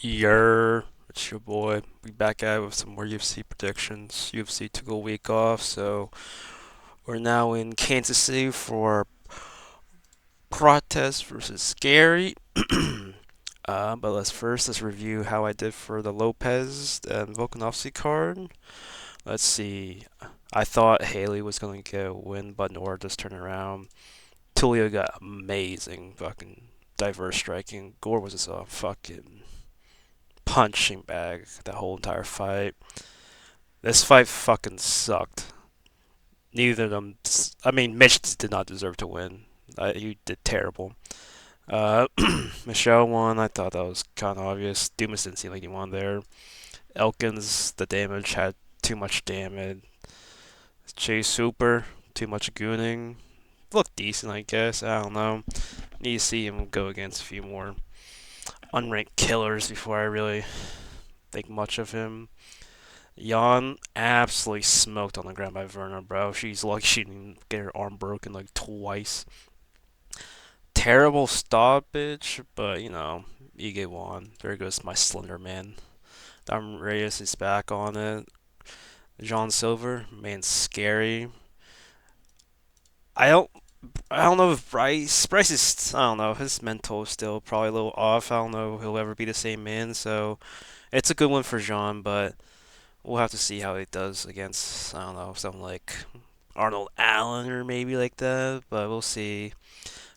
It's your boy. We back at it with some more UFC predictions. UFC took a week off, so we're now in Kansas City for Prates versus Garry. But let's review how I did for the Lopez and Volkanovski card. Let's see. I thought Haley was gonna get a win, but Nora just turned around. Tulio got amazing fucking diverse striking. Gore was just a fucking punching bag that whole entire fight. This fight fucking sucked. Neither of them. I mean, Mitch did not deserve to win. He did terrible. Uh, Michelle won. I thought that was kind of obvious. Dumas didn't seem like he won there. Elkins, the damage had too much damage. Chase Super, too much gooning. Looked decent, I guess. I don't know. Need to see him go against a few more unranked killers before I really think much of him. Jan absolutely smoked on the ground by Verna, bro. She's lucky she didn't get her arm broken like twice. Terrible stoppage, but you get one. There goes my Slender Man. Dom Reyes is back on it. John Silver, man, scary. I don't, I don't know if Bryce is, I don't know, his mental is still probably a little off. I don't know if he'll ever be the same man. So it's a good one for Jean, but we'll have to see how he does against, I don't know, someone like Arnold Allen or maybe like that, but we'll see.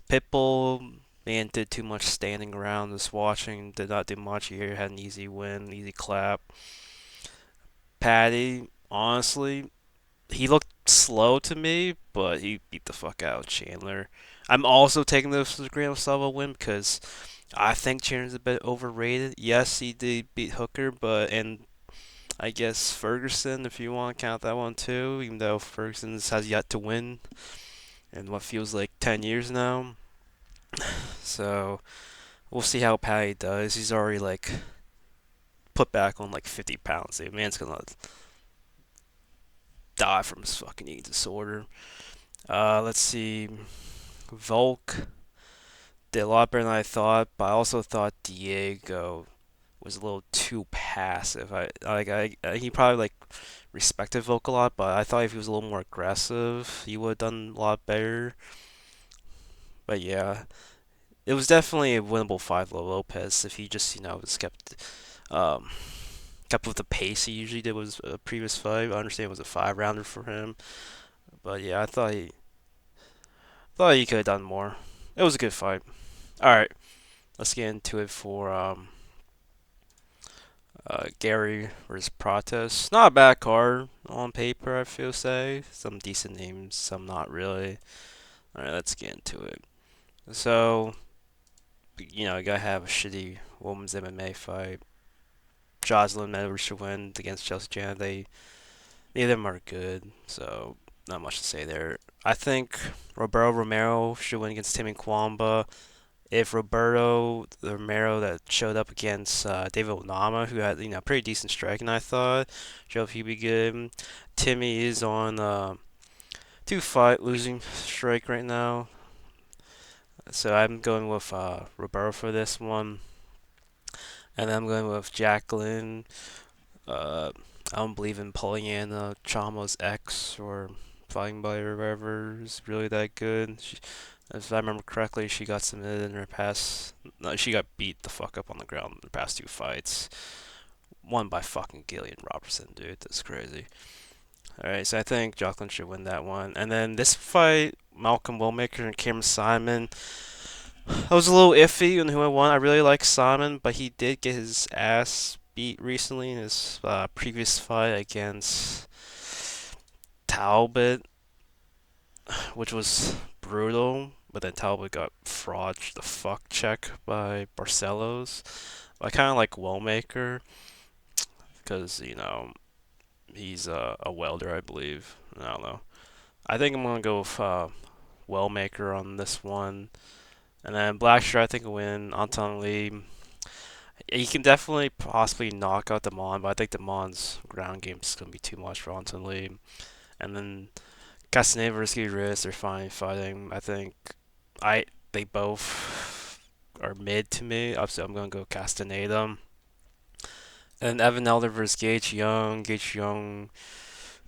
Pitbull, man, did too much standing around, just watching, did not do much here, had an easy win, easy clap. Patty, honestly, he looked slow to me, but he beat the fuck out of Chandler. I'm also taking this as a Grand Sava win because I think Chandler's a bit overrated. Yes, he did beat Hooker, but and I guess Ferguson, if you want to count that one too, even though Ferguson has yet to win in what feels like 10 years now. So we'll see how Patty does. He's already like put back on like 50 pounds. The man's gonna die from his fucking eating disorder. Let's see. Volk did a lot better than I thought, but I also thought Diego was a little too passive. He probably like respected Volk a lot, but I thought if he was a little more aggressive, he would have done a lot better. But yeah, it was definitely a winnable fight for Lopez if he just just um kept with the pace he usually did was a previous fight. I understand it was a 5 rounder for him, but yeah, I thought he could have done more. It was a good fight. All right, let's get into it for Garry versus Prates. Not a bad card on paper, I feel say. Some decent names, some not really. All right, let's get into it. So, you gotta have a shitty women's MMA fight. Jocelyn never should win against Chelsea Jana. Neither of them are good, so not much to say there. I think Roberto Romero should win against Timmy Kwamba. If Roberto Romero that showed up against David Onama, who had pretty decent striking, I thought, showed up he'd be good. Timmy is on 2-fight losing streak right now, so I'm going with Roberto for this one, and then I'm going with Jacqueline. Uh, I don't believe in Pollyanna Chama's ex or Fighting Body or whatever is really that good. If I remember correctly, she got submitted in her past. No, she got beat the fuck up on the ground in the past 2 fights. Won by fucking Gillian Robertson, dude. That's crazy. Alright, so I think Jacqueline should win that one. And then this fight, Malcolm Wilmaker and Cameron Simon. I was a little iffy on who I won. I really like Simon, but he did get his ass beat recently in his previous fight against Talbot, which was brutal. But then Talbot got fraud the fuck check by Barcelos. I kind of like Wellmaker because he's a welder, I believe. I don't know. I think I'm gonna go with Wellmaker on this one, and then Blackshear I think will win. Anton Lee, he can definitely possibly knock out Damon, but I think Damon's ground game is gonna be too much for Anton Lee. And then Castaneda versus Gutierrez, they're fine fighting. I think they both are mid to me. Obviously, I'm gonna go Castaneda. And Evan Elder versus Gage Young. Gage Young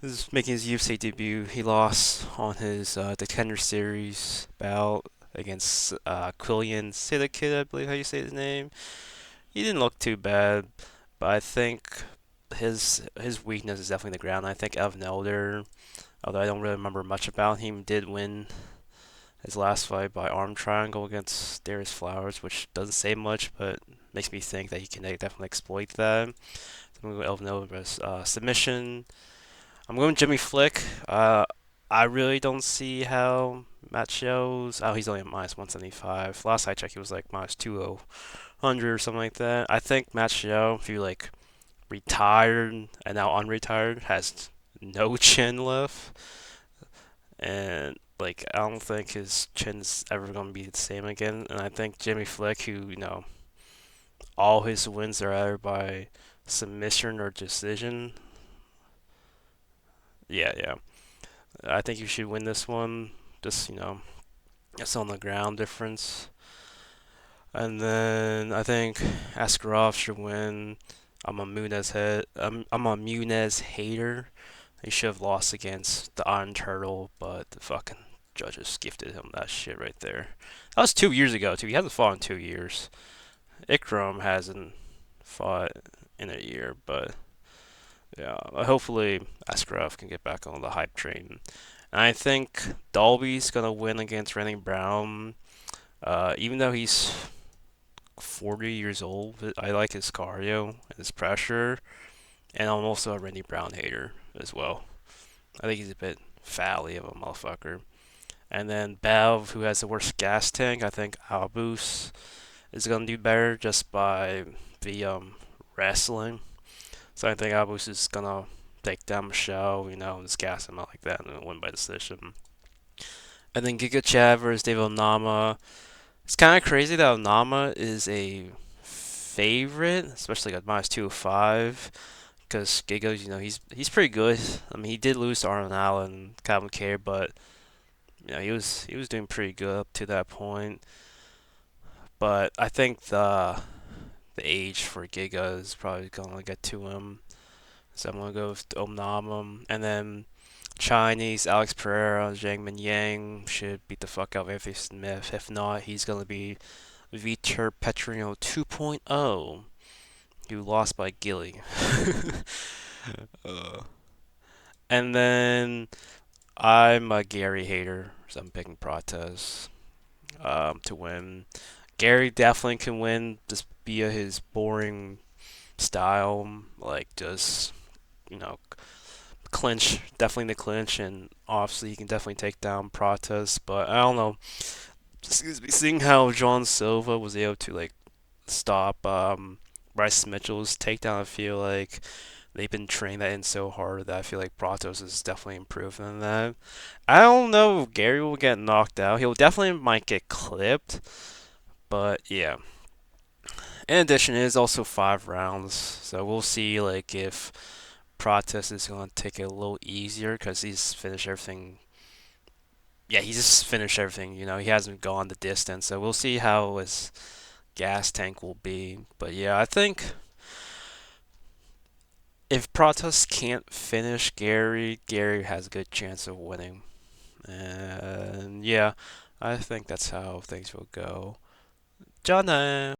is making his UFC debut. He lost on his the Contender Series bout against Quillian Sidakid, I believe how you say his name. He didn't look too bad, but I think his weakness is definitely the ground. I think Evan Elder, although I don't really remember much about him, did win his last fight by arm triangle against Darius Flowers, which doesn't say much, but makes me think that he can definitely exploit that. I'm going to go Evan Elder versus submission. I'm going Jimmy Flick. I really don't see how Matt shows. Oh, he's only at minus 175. Last I checked, he was like minus 200 or something like that. I think Matt Show, if you like retired and now unretired, has no chin left, and like I don't think his chin's ever gonna be the same again. And I think Jimmy Flick, who all his wins are either by submission or decision. Yeah, yeah. I think you should win this one. Just it's on the ground difference. And then I think Askarov should win. I'm a Munez hater. He should have lost against the Iron Turtle, but the fucking judges gifted him that shit right there. That was 2 years ago too. He hasn't fought in 2 years. Ikram hasn't fought in a year, but yeah, hopefully Askarov can get back on the hype train. And I think Dalby's gonna win against Randy Brown. Even though he's 40 years old, I like his cardio and his pressure, and I'm also a Randy Brown hater as well. I think he's a bit fally of a motherfucker. And then Bev, who has the worst gas tank, I think Albus is gonna do better just by the wrestling. So I think Albus is gonna take down Michelle, just gas him out like that and win by decision. And then Giga Chad versus David Nama. It's kind of crazy that Onama is a favorite, especially at minus 205, because Giga's, he's pretty good. I mean, he did lose to Arnold Allen, Calvin Kerr, but he was doing pretty good up to that point. But I think the age for Giga is probably gonna get to him, so I'm gonna go with Onama, and then Chinese Alex Pereira, Zhang Min Yang should beat the fuck out of Anthony Smith. If not, he's gonna be Vitor Petrino 2.0, who lost by Gilly. uh, and then I'm a Garry hater, so I'm picking Prates to win. Garry definitely can win just via his boring style, like just you know clinch, definitely the clinch, and obviously he can definitely take down Prates. But I don't know, excuse me, seeing how John Silva was able to like stop Bryce Mitchell's takedown, I feel like they've been training that in so hard that I feel like Pratos is definitely improving on that. I don't know if Garry will get knocked out. He'll definitely might get clipped, but yeah. In addition, it is also 5 rounds, so we'll see like if Pratos is gonna take it a little easier because he's finished everything. Yeah, he just finished everything. He hasn't gone the distance, so we'll see how his gas tank will be. But yeah, I think if Pratos can't finish Garry, Garry has a good chance of winning. And yeah, I think that's how things will go. John.